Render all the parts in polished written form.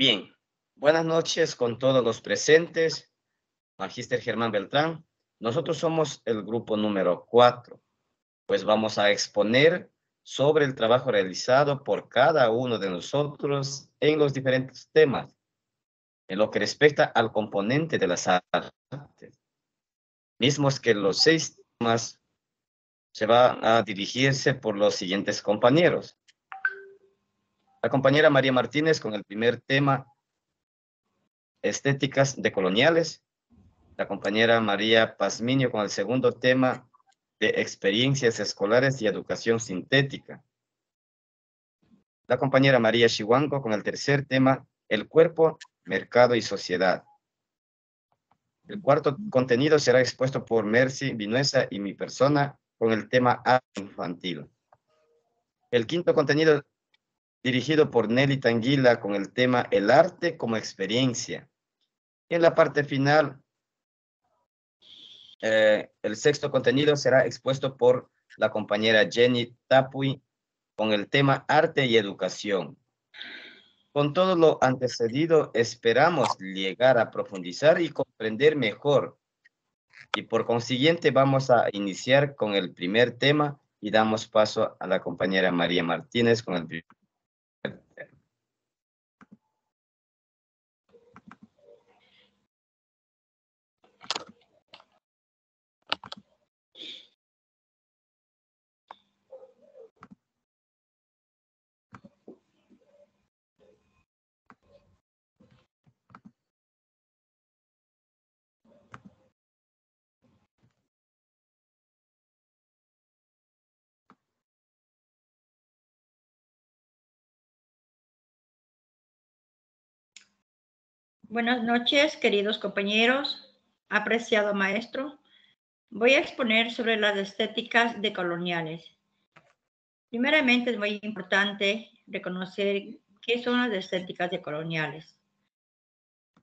Bien, buenas noches con todos los presentes. Magíster Germán Beltrán. Nosotros somos el grupo número 4, pues vamos a exponer sobre el trabajo realizado por cada uno de nosotros en los diferentes temas, en lo que respecta al componente de las artes. Mismos que los 6 temas se van a dirigirse por los siguientes compañeros. La compañera María Martínez con el primer tema, estéticas decoloniales. La compañera María Pazmiño con el segundo tema de experiencias escolares y educación sintética. La compañera María Chihuanco con el tercer tema, el cuerpo, mercado y sociedad. El cuarto contenido será expuesto por Mercy Vinuesa y mi persona con el tema arte infantil. El quinto contenido dirigido por Nelly Tanguila con el tema el arte como experiencia. Y en la parte final, el sexto contenido será expuesto por la compañera Jenny Tapuy con el tema arte y educación. Con todo lo antecedido, esperamos llegar a profundizar y comprender mejor. Y por consiguiente, vamos a iniciar con el primer tema y damos paso a la compañera María Martínez con el primer tema. Buenas noches, queridos compañeros, apreciado maestro. Voy a exponer sobre las estéticas decoloniales. Primeramente, es muy importante reconocer qué son las estéticas decoloniales.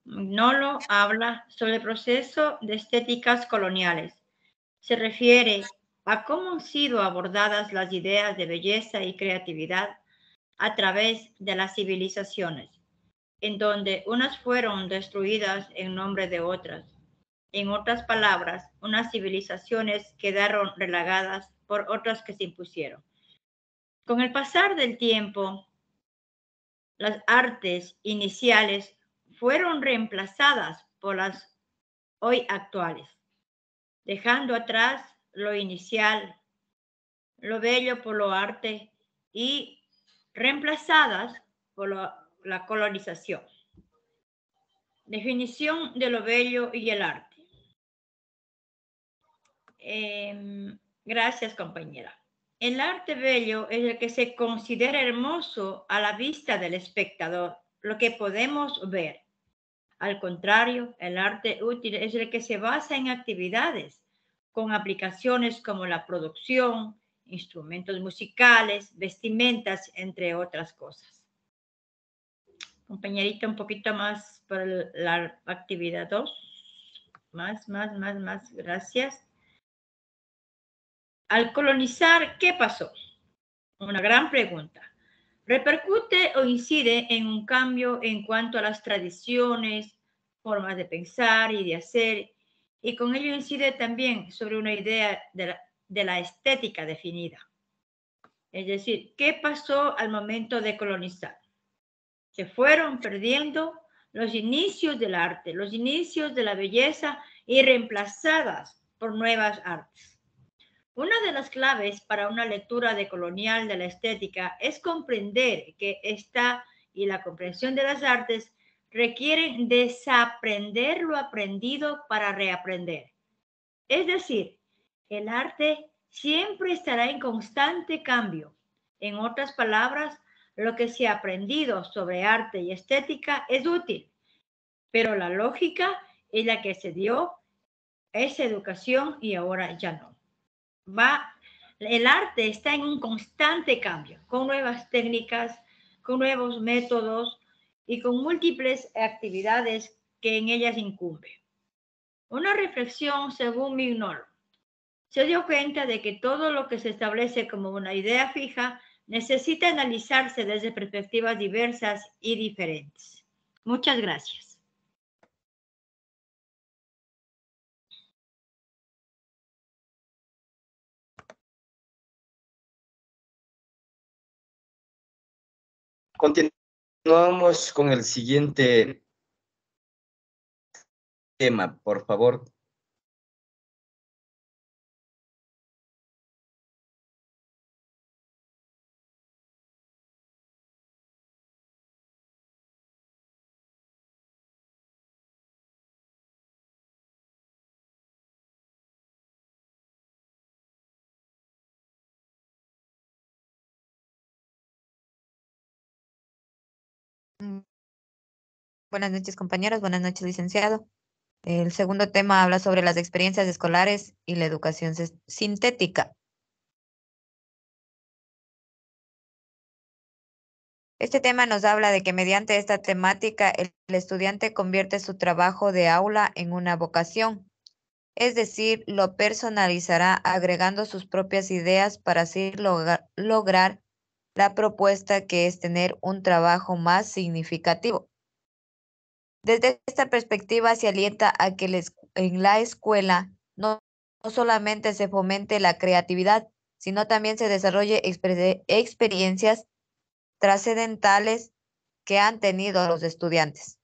Nolo habla sobre el proceso de estéticas coloniales. Se refiere a cómo han sido abordadas las ideas de belleza y creatividad a través de las civilizaciones, en donde unas fueron destruidas en nombre de otras. En otras palabras, unas civilizaciones quedaron relagadas por otras que se impusieron. Con el pasar del tiempo, las artes iniciales fueron reemplazadas por las hoy actuales, dejando atrás lo inicial, lo bello por lo arte y reemplazadas por la colonización. Definición de lo bello y el arte. Gracias, compañera. El arte bello es el que se considera hermoso a la vista del espectador, lo que podemos ver. Al contrario, el arte útil es el que se basa en actividades con aplicaciones como la producción, instrumentos musicales, vestimentas, entre otras cosas. Compañerita, un poquito más por la actividad 2. Más, gracias. Al colonizar, ¿qué pasó? Una gran pregunta. ¿Repercute o incide en un cambio en cuanto a las tradiciones, formas de pensar y de hacer? Y con ello incide también sobre una idea de la estética definida. Es decir, ¿qué pasó al momento de colonizar? Se fueron perdiendo los inicios del arte, los inicios de la belleza y reemplazadas por nuevas artes. Una de las claves para una lectura decolonial de la estética es comprender que esta y la comprensión de las artes requieren desaprender lo aprendido para reaprender. Es decir, el arte siempre estará en constante cambio. En otras palabras, lo que se ha aprendido sobre arte y estética es útil, pero la lógica es la que se dio esa educación y ahora ya no. El arte está en un constante cambio, con nuevas técnicas, con nuevos métodos y con múltiples actividades que en ellas incumben. Una reflexión según Mignolo. Se dio cuenta de que todo lo que se establece como una idea fija necesita analizarse desde perspectivas diversas y diferentes. Muchas gracias. Continuamos con el siguiente tema, por favor. Mm, Buenas noches, compañeros. Buenas noches, licenciado. El segundo tema habla sobre las experiencias escolares y la educación sintética. Este tema nos habla de que mediante esta temática el estudiante convierte su trabajo de aula en una vocación, es decir, lo personalizará agregando sus propias ideas para así lograr la propuesta que es tener un trabajo más significativo. Desde esta perspectiva se alienta a que en la escuela no solamente se fomente la creatividad, sino también se desarrolle experiencias trascendentales que han tenido los estudiantes.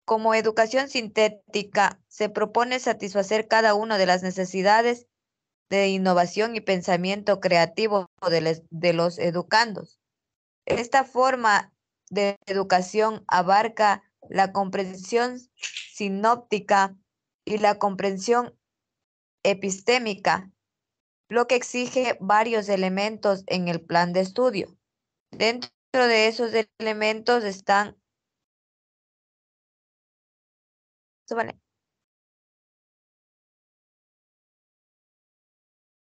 Como educación sintética, se propone satisfacer cada una de las necesidades de innovación y pensamiento creativo de los educandos. Esta forma de educación abarca la comprensión sinóptica y la comprensión epistémica, lo que exige varios elementos en el plan de estudio. Dentro de esos elementos están, vale.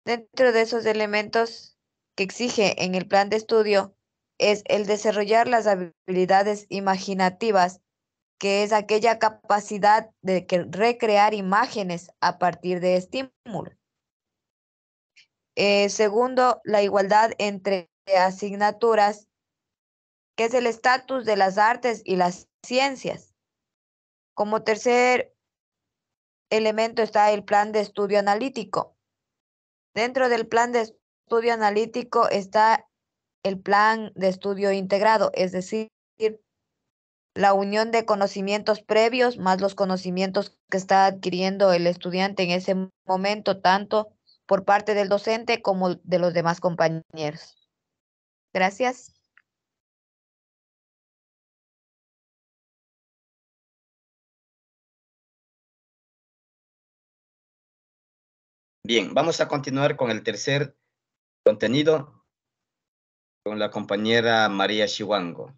Dentro de esos elementos que exige en el plan de estudio es el desarrollar las habilidades imaginativas, que es aquella capacidad de recrear imágenes a partir de estímulos. Segundo, la igualdad entre asignaturas, que es el estatus de las artes y las ciencias. Como tercer elemento está el plan de estudio analítico. Dentro del plan de estudio analítico está el plan de estudio integrado, es decir, la unión de conocimientos previos más los conocimientos que está adquiriendo el estudiante en ese momento, tanto por parte del docente como de los demás compañeros. Gracias. Bien, vamos a continuar con el tercer contenido con la compañera María Chihuango.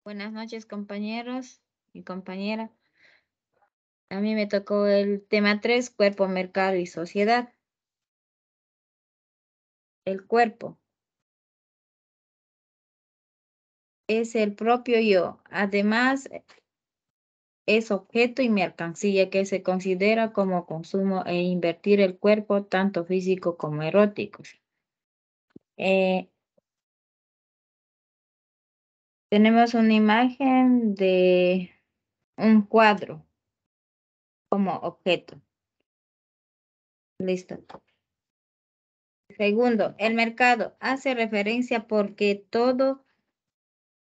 Buenas noches, compañeros y compañera. A mí me tocó el tema 3, cuerpo, mercado y sociedad. El cuerpo es el propio yo. Además, es objeto y mercancía que se considera como consumo e invertir el cuerpo, tanto físico como erótico. Tenemos una imagen de un cuadro como objeto. Listo. Segundo, el mercado hace referencia porque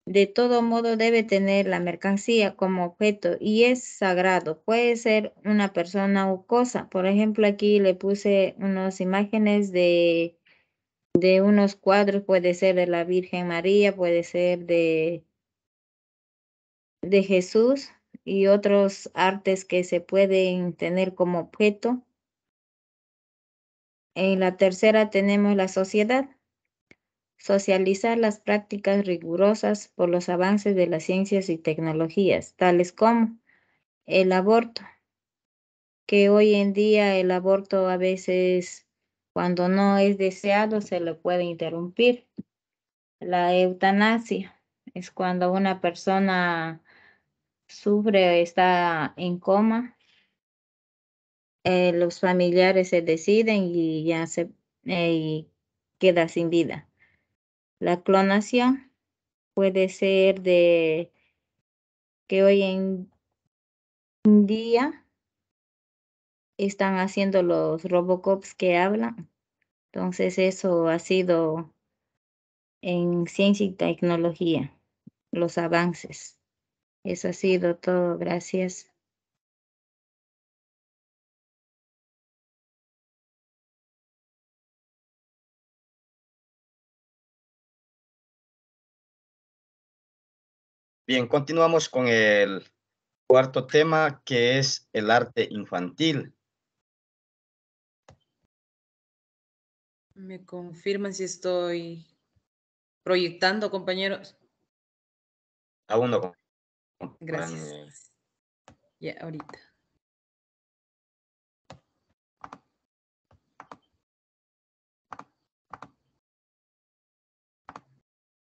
de todo modo debe tener la mercancía como objeto y es sagrado. Puede ser una persona o cosa. Por ejemplo, aquí le puse unas imágenes de unos cuadros, puede ser de la Virgen María, puede ser de Jesús y otros artes que se pueden tener como objeto. En la tercera tenemos la sociedad. Socializar las prácticas rigurosas por los avances de las ciencias y tecnologías, tales como el aborto, que hoy en día el aborto a veces cuando no es deseado se le puede interrumpir. La eutanasia es cuando una persona sufre, está en coma. Los familiares se deciden y ya y queda sin vida. La clonación puede ser de que hoy en día están haciendo los Robocops que hablan. Entonces eso ha sido en ciencia y tecnología, los avances. Eso ha sido todo. Gracias. Bien, continuamos con el cuarto tema, que es el arte infantil. ¿Me confirman si estoy proyectando, compañeros? Aún no. Gracias. Ya, ahorita.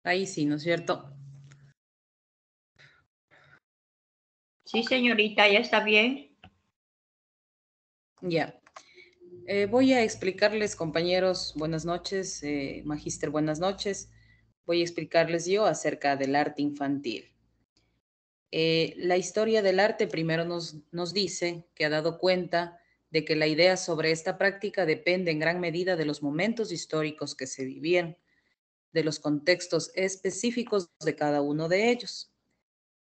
Ahí sí, ¿no es cierto? Sí, señorita, ya está bien. Ya. Voy a explicarles, compañeros, buenas noches, magíster, buenas noches. Voy a explicarles yo acerca del arte infantil. La historia del arte primero nos dice que ha dado cuenta de que la idea sobre esta práctica depende en gran medida de los momentos históricos que se vivían, de los contextos específicos de cada uno de ellos.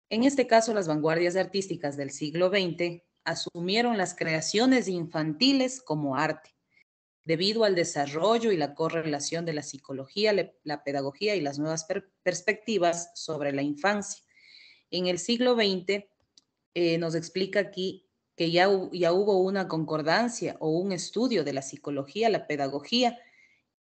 En este caso, las vanguardias artísticas del siglo XX asumieron las creaciones infantiles como arte, debido al desarrollo y la correlación de la psicología, la pedagogía y las nuevas perspectivas sobre la infancia. En el siglo XX nos explica aquí que ya hubo una concordancia o un estudio de la psicología, la pedagogía,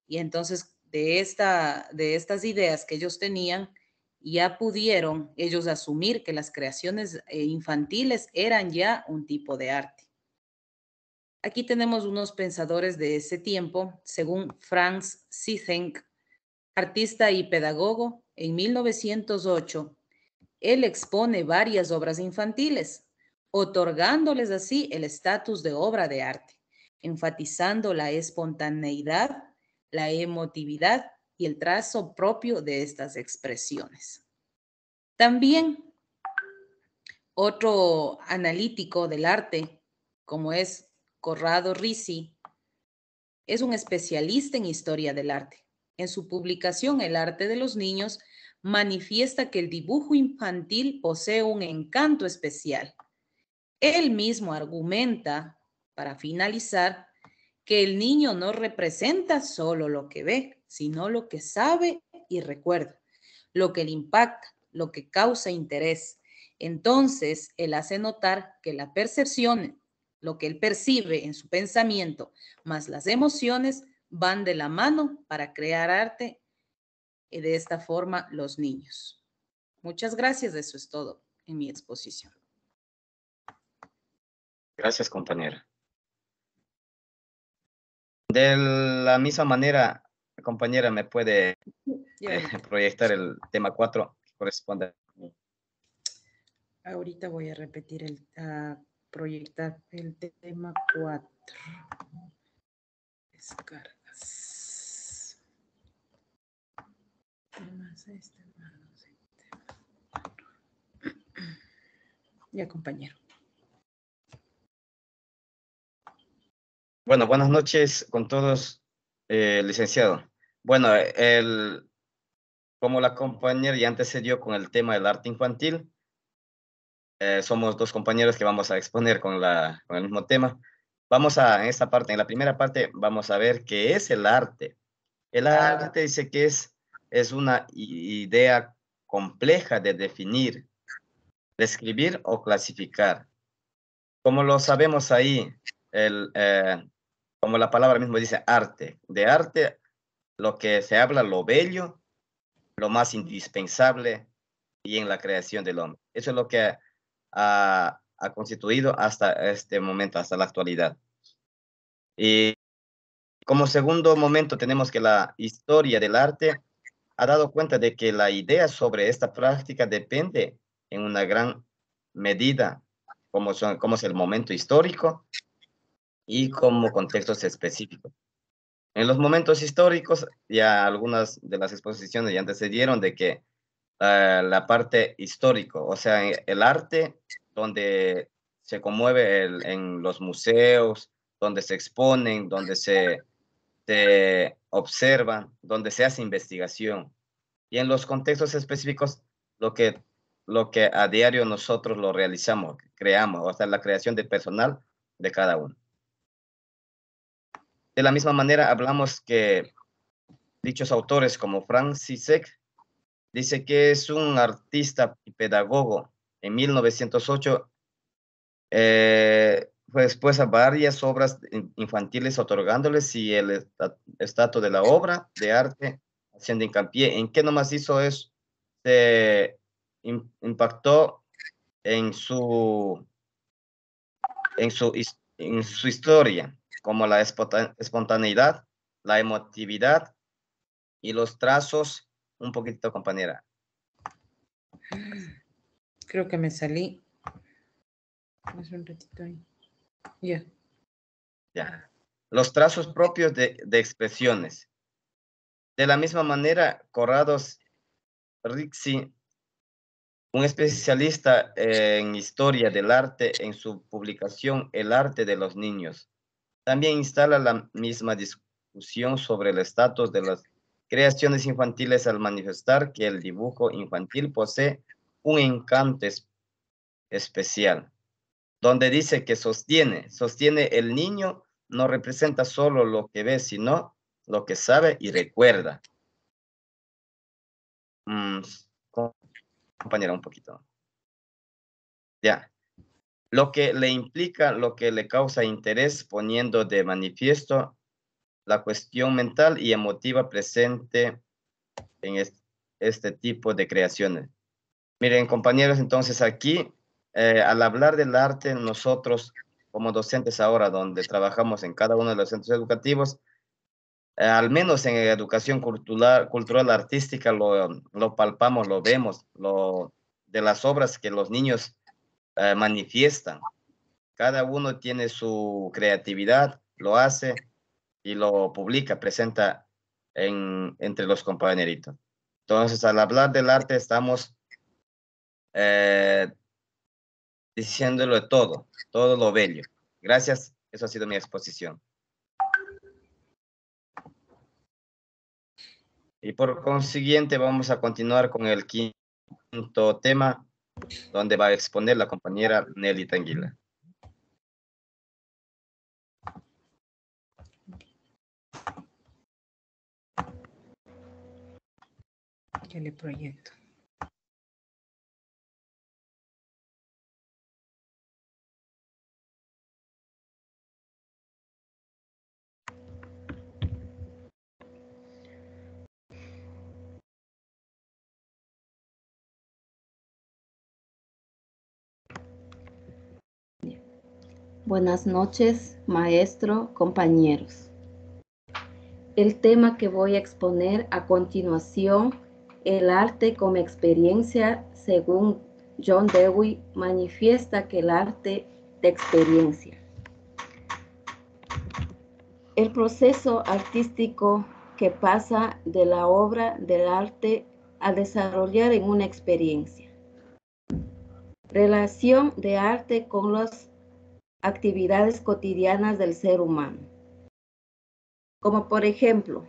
y entonces de estas ideas que ellos tenían, ya pudieron ellos asumir que las creaciones infantiles eran ya un tipo de arte. Aquí tenemos unos pensadores de ese tiempo, según Franz Sithenk, artista y pedagogo, en 1908, él expone varias obras infantiles, otorgándoles así el estatus de obra de arte, enfatizando la espontaneidad, la emotividad y el trazo propio de estas expresiones. También otro analítico del arte, como es Corrado Risi, es un especialista en historia del arte. En su publicación El arte de los niños, manifiesta que el dibujo infantil posee un encanto especial. Él mismo argumenta, para finalizar, que el niño no representa solo lo que ve, sino lo que sabe y recuerda, lo que le impacta, lo que causa interés. Entonces, él hace notar que la percepción, lo que él percibe en su pensamiento, más las emociones, van de la mano para crear arte y de esta forma los niños. Muchas gracias, eso es todo en mi exposición. Gracias, compañera. De la misma manera, compañera, ¿me puede proyectar el tema 4 que corresponde? Ahorita voy a repetir proyectar el tema 4. Descargas. Ya, compañero. Bueno, buenas noches con todos, licenciado. Bueno, como la compañera ya antecedió con el tema del arte infantil, somos dos compañeros que vamos a exponer con el mismo tema. En esta parte, en la primera parte, vamos a ver qué es el arte. El arte dice que es una idea compleja de definir, describir o clasificar. Como lo sabemos ahí, como la palabra mismo dice arte. De arte, lo que se habla, lo bello, lo más indispensable y en la creación del hombre. Eso es lo que ha constituido hasta este momento, hasta la actualidad. Y como segundo momento tenemos que la historia del arte ha dado cuenta de que la idea sobre esta práctica depende en una gran medida, como es el momento histórico y como contextos específicos. En los momentos históricos, ya algunas de las exposiciones ya antecedieron de que la parte histórico, o sea, el arte donde se conmueve en los museos, donde se exponen, donde se observan, donde se hace investigación. Y en los contextos específicos, lo que a diario nosotros lo realizamos, creamos, o sea, la creación de personal de cada uno. De la misma manera, hablamos que dichos autores como Franz Zizek dice que es un artista y pedagogo. En 1908 fue después a varias obras infantiles otorgándoles y el estatus de la obra de arte haciendo hincapié. ¿En qué nomás hizo eso? Se impactó en su historia, como la espontaneidad, la emotividad y los trazos. Un poquito, compañera. Creo que me salí. Hace un ratito ahí. Ya. Ya. Los trazos propios de expresiones. De la misma manera, Corrado Rixi, un especialista en historia del arte, en su publicación El arte de los niños, también instala la misma discusión sobre el estatus de las creaciones infantiles al manifestar que el dibujo infantil posee un encanto especial, donde dice que sostiene el niño no representa solo lo que ve, sino lo que sabe y recuerda. Compañera, un poquito. Ya. Lo que le implica, lo que le causa interés, poniendo de manifiesto la cuestión mental y emotiva presente en este tipo de creaciones. Miren, compañeros, entonces aquí, al hablar del arte, nosotros como docentes ahora, donde trabajamos en cada uno de los centros educativos, al menos en educación cultural artística, lo palpamos, lo vemos, de las obras que los niños manifiestan. Cada uno tiene su creatividad, lo hace y lo publica, presenta entre los compañeritos. Entonces, al hablar del arte, estamos diciéndolo de todo lo bello. Gracias, eso ha sido mi exposición. Y por consiguiente, vamos a continuar con el quinto tema, donde va a exponer la compañera Nelly Tanguila. Ya le proyecto. Buenas noches, maestro, compañeros. El tema que voy a exponer a continuación, el arte como experiencia, según John Dewey, manifiesta que el arte de experiencia. El proceso artístico que pasa de la obra del arte a desarrollar en una experiencia. Relación de arte con las actividades cotidianas del ser humano. Como por ejemplo,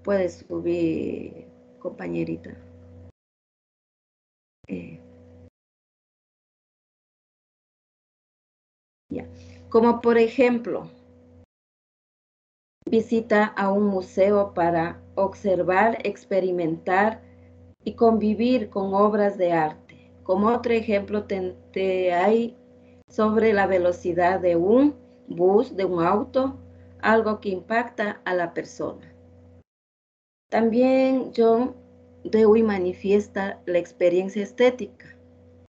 puedes subir, compañerita. Ya. Como por ejemplo, visita a un museo para observar, experimentar y convivir con obras de arte. Como otro ejemplo, hay sobre la velocidad de un bus, de un auto, algo que impacta a la persona. También John Dewey manifiesta la experiencia estética.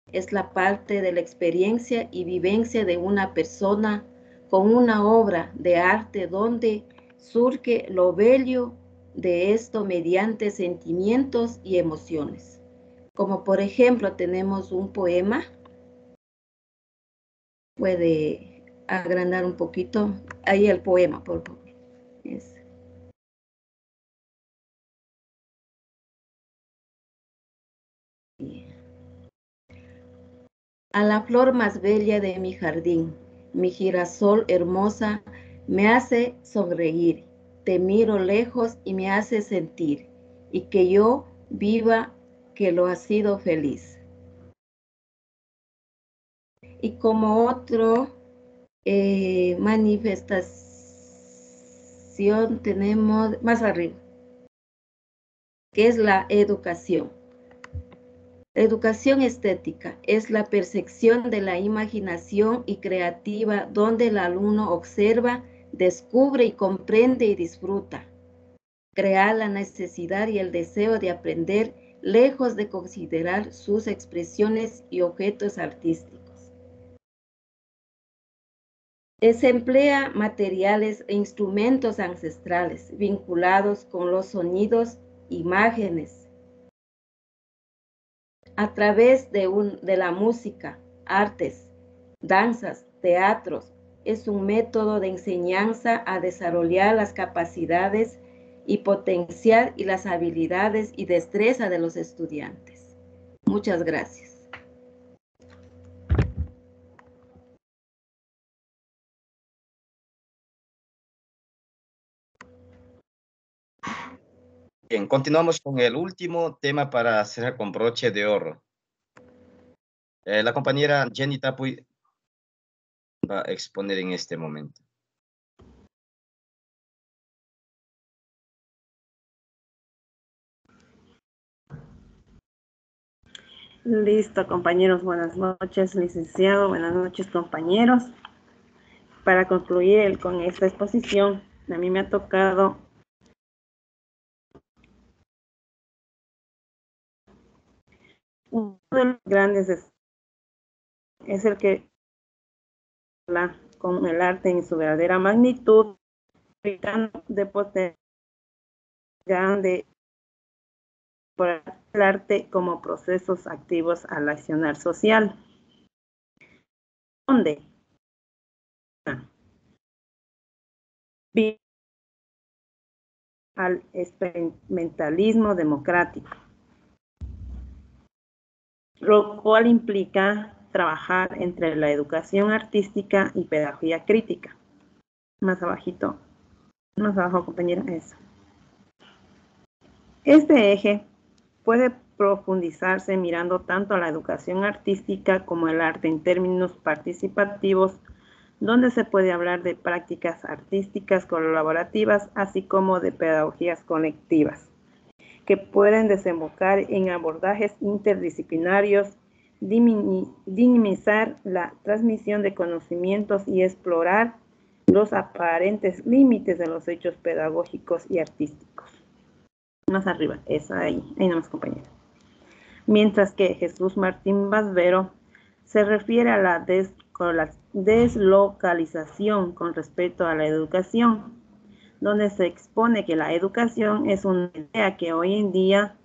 Es la parte de la experiencia y vivencia de una persona con una obra de arte donde surge lo bello de esto mediante sentimientos y emociones. Como por ejemplo tenemos un poema Puede agrandar un poquito. Ahí el poema, por favor. A la flor más bella de mi jardín, mi girasol hermosa me hace sonreír. Te miro lejos y me hace sentir, y que yo viva que lo ha sido feliz. Y como otro manifestación tenemos más arriba, que es la educación. La educación estética es la percepción de la imaginación y creativa donde el alumno observa, descubre y comprende y disfruta. Crea la necesidad y el deseo de aprender lejos de considerar sus expresiones y objetos artísticos. Se emplea materiales e instrumentos ancestrales vinculados con los sonidos, imágenes, a través de la música, artes, danzas, teatros. Es un método de enseñanza a desarrollar las capacidades y potenciar y las habilidades y destreza de los estudiantes. Muchas gracias. Bien, continuamos con el último tema para cerrar con broche de oro. La compañera Jenny Tapuy va a exponer en este momento. Listo, compañeros, buenas noches, licenciado, buenas noches, compañeros. Para concluir con esta exposición, a mí me ha tocado uno de los grandes es el que habla con el arte en su verdadera magnitud, de potencia grande por el arte como procesos activos al accionar social, donde al experimentalismo democrático, lo cual implica trabajar entre la educación artística y pedagogía crítica. Más abajito, más abajo, compañera, eso. Este eje puede profundizarse mirando tanto a la educación artística como el arte en términos participativos, donde se puede hablar de prácticas artísticas colaborativas, así como de pedagogías colectivas, que pueden desembocar en abordajes interdisciplinarios, dinamizar la transmisión de conocimientos y explorar los aparentes límites de los hechos pedagógicos y artísticos. Más arriba, esa ahí nomás, compañera. Mientras que Jesús Martín Basvero se refiere a la deslocalización con respecto a la educación, donde se expone que la educación es una idea que hoy en día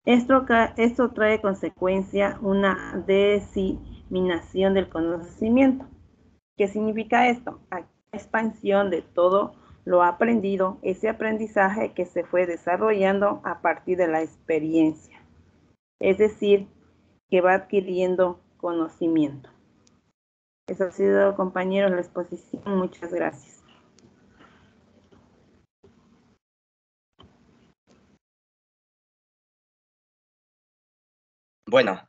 esto trae consecuencia una diseminación del conocimiento. ¿Qué significa esto? La expansión de todo lo aprendido, ese aprendizaje que se fue desarrollando a partir de la experiencia. Es decir, que va adquiriendo conocimiento. Eso ha sido, compañeros, la exposición. Muchas gracias. Bueno,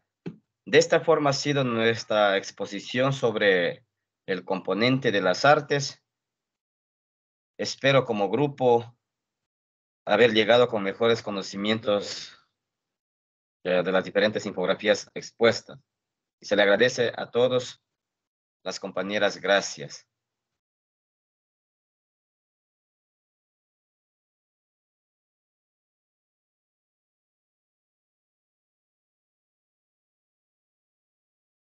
de esta forma ha sido nuestra exposición sobre el componente de las artes. Espero como grupo haber llegado con mejores conocimientos de las diferentes infografías expuestas. Y se le agradece a todos las compañeras, gracias.